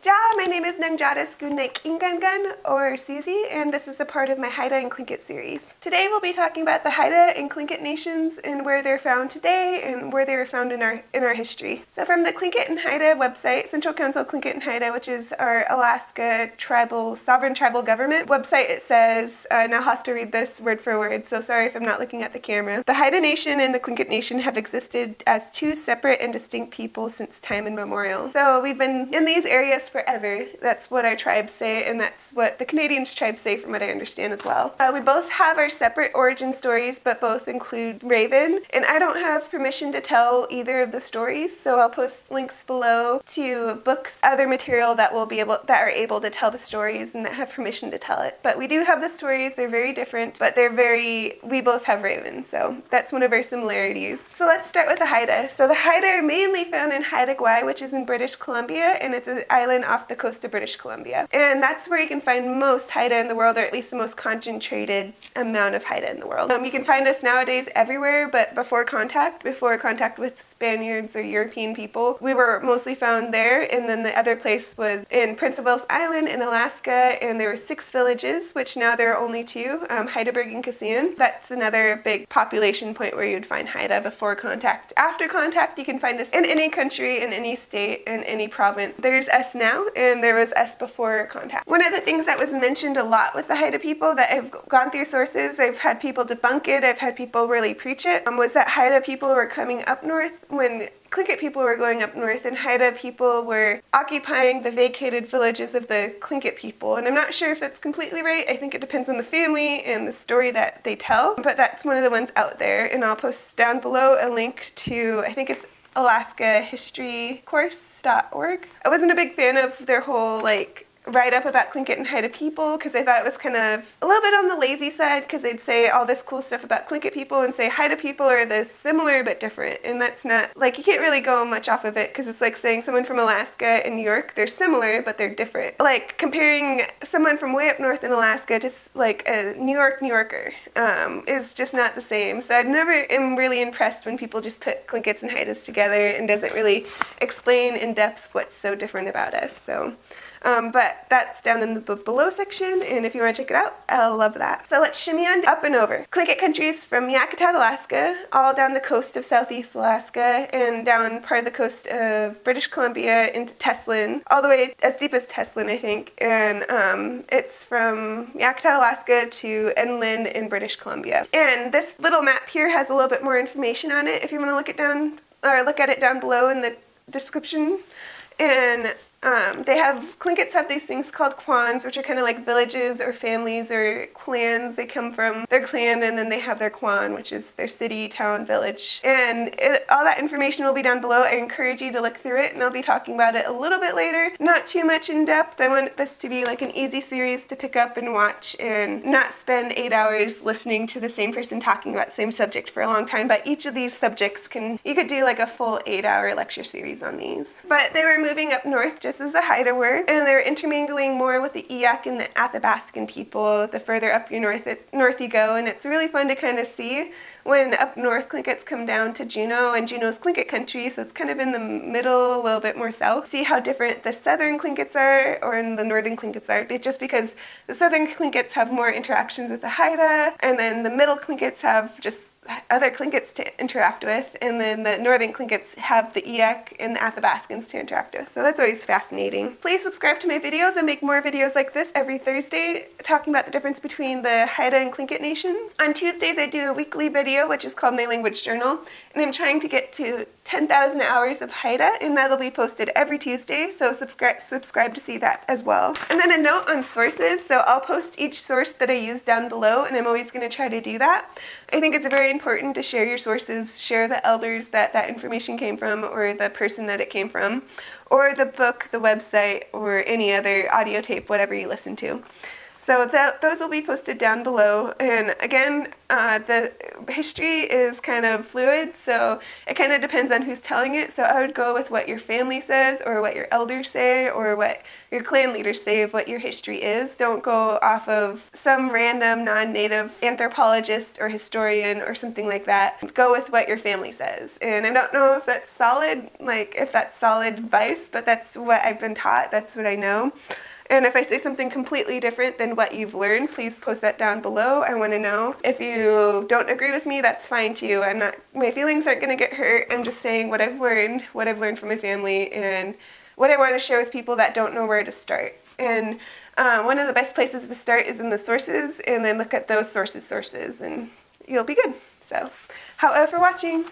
Ja, my name is Nangjadas Gunek Ingangan, or Susie, and this is a part of my Haida and Tlingit series. Today we'll be talking about the Haida and Tlingit nations and where they're found today and where they were found in our history. So from the Tlingit and Haida website, Central Council Tlingit and Haida, which is our Alaska sovereign tribal government website, it says, and I'll have to read this word for word, so sorry if I'm not looking at the camera. The Haida nation and the Tlingit nation have existed as two separate and distinct people since time immemorial. So we've been in these areas forever. That's what our tribes say, and that's what the Canadians tribes say from what I understand as well. We both have our separate origin stories, but both include Raven, and I don't have permission to tell either of the stories, so I'll post links below to books, other material that are able to tell the stories and that have permission to tell it. But we do have the stories. They're very different, but we both have Raven, so that's one of our similarities. So let's start with the Haida. So the Haida are mainly found in Haida Gwaii, which is in British Columbia, and it's an island off the coast of British Columbia. And that's where you can find most Haida in the world, or at least the most concentrated amount of Haida in the world. You can find us nowadays everywhere, but before contact with Spaniards or European people, we were mostly found there, and then the other place was in Prince of Wales Island in Alaska, and there were 6 villages, which now there are only 2, Heidelberg and Tsimshian. That's another big population point where you'd find Haida before contact. After contact, you can find us in any country, in any state, in any province. There's us now, and there was us before contact. One of the things that was mentioned a lot with the Haida people that I've gone through sources, I've had people debunk it, I've had people really preach it, was that Haida people were coming up north when Tlingit people were going up north, and Haida people were occupying the vacated villages of the Tlingit people. And I'm not sure if that's completely right. I think it depends on the family and the story that they tell, but that's one of the ones out there, and I'll post down below a link to, I think it's alaskahistorycourse.org. I wasn't a big fan of their whole write-up about Tlingit and Haida people, because I thought it was kind of a little bit on the lazy side, because they'd say all this cool stuff about Tlingit people and say Haida people are this similar but different, and that's not, you can't really go much off of it, because it's like saying someone from Alaska and New York, they're similar but they're different. Like comparing someone from way up north in Alaska to a New Yorker is just not the same. So I never am really impressed when people just put Tlingits and Haidas together and doesn't really explain in depth what's so different about us. So but that's down in the below section, and if you want to check it out, I'll love that. So let's shimmy on up and over. Tlingit countries from Yakutat, Alaska, all down the coast of southeast Alaska, and down part of the coast of British Columbia into Teslin, all the way as deep as Teslin, I think. And it's from Yakutat, Alaska to Inland in British Columbia. And this little map here has a little bit more information on it if you want to look at it down below in the description. And Tlingits have these things called clans, which are kind of like villages or families or clans. They come from their clan, and then they have their clan, which is their city, town, village. And all that information will be down below. I encourage you to look through it, and I'll be talking about it a little bit later. Not too much in depth. I want this to be like an easy series to pick up and watch, and not spend 8 hours listening to the same person talking about the same subject for a long time. But each of these subjects you could do like a full 8-hour lecture series on these. But they were moving up north just as the Haida were, and they're intermingling more with the Eyak and the Athabascan people the further up north you go, and it's really fun to kind of see when up north Tlingits come down to Juneau, and Juneau's Tlingit country, so it's kind of in the middle, a little bit more south. See how different the southern Tlingits are or the northern Tlingits are, just because the southern Tlingits have more interactions with the Haida, and then the middle Tlingits have just other Tlingits to interact with, and then the northern Tlingits have the Eyak and the Athabascans to interact with. So that's always fascinating. Please subscribe to my videos. I make more videos like this every Thursday, talking about the difference between the Haida and Tlingit nation. On Tuesdays I do a weekly video, which is called My Language Journal, and I'm trying to get to 10,000 hours of Haida, and that'll be posted every Tuesday, so subscribe to see that as well. And then a note on sources, so I'll post each source that I use down below, and I'm always going to try to do that. I think it's very important to share your sources, share the elders that information came from, or the person that it came from, or the book, the website, or any other audio tape, whatever you listen to. So those will be posted down below. And again, the history is kind of fluid, so it kind of depends on who's telling it. So I would go with what your family says, or what your elders say, or what your clan leaders say of what your history is. Don't go off of some random non-native anthropologist or historian or something like that. Go with what your family says. And I don't know if that's solid, like if that's solid advice, but that's what I've been taught. That's what I know. And if I say something completely different than what you've learned, please post that down below. I want to know. If you don't agree with me, that's fine too. My feelings aren't going to get hurt. I'm just saying what I've learned from my family, and what I want to share with people that don't know where to start. And one of the best places to start is in the sources, and then look at those sources, and you'll be good. So, however, for watching.